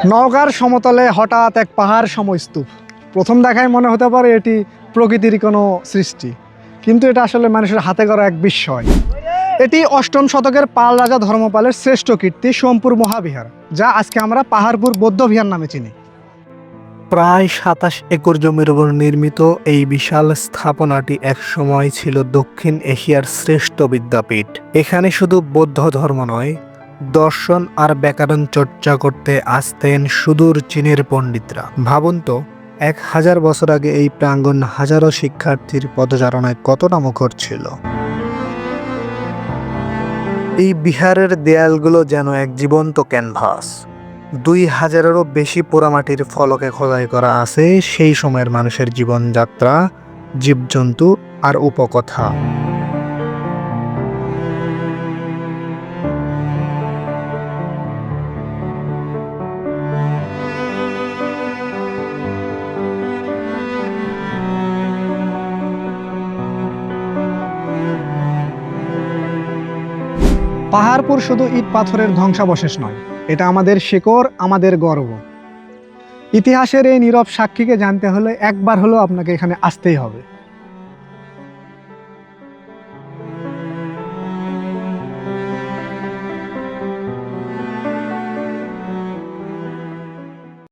নওগাঁর সমতলে হঠাৎ এক পাহাড় সমস্তূপ। প্রথম দেখায় মনে হতে পারে এটি প্রকৃতির কোনো সৃষ্টি, কিন্তু এটা আসলে মানুষের হাতে গড়া এক বিস্ময়। এটি অষ্টম শতকের পাল রাজা ধর্মপালের শ্রেষ্ঠ কীর্তি সোমপুর মহাবিহার, যা আজকে আমরা পাহাড়পুর বৌদ্ধবিহার নামে চিনি। প্রায় ২৭ একর জমির উপর নির্মিত এই বিশাল স্থাপনাটি একসময় ছিল দক্ষিণ এশিয়ার শ্রেষ্ঠ বিদ্যাপীঠ। এখানে শুধু বৌদ্ধ ধর্ম নয়, দর্শন আর ব্যাকরণ চর্চা করতে আসতেন সুদূর চীনের পণ্ডিতরা। ভাবুন তো, ১০০০ বছর আগে এই প্রাঙ্গণ হাজারো শিক্ষার্থীর পদচারণায় কতটা মুখর ছিল। এই বিহারের দেয়ালগুলো যেন এক জীবন্ত ক্যানভাস। ২০০০-এরও বেশি পোড়ামাটির ফলকে খোদাই করা আছে সেই সময়ের মানুষের জীবনযাত্রা, জীবজন্তু আর উপকথা। পাহাড়পুর শুধু ইট পাথরের ধ্বংসাবশেষ নয়, এটা আমাদের শিকড়, আমাদের গর্ব। ইতিহাসের এই নীরব সাক্ষীকে জানতে হলে একবার হলেও আপনাকে এখানে আসতেই হবে।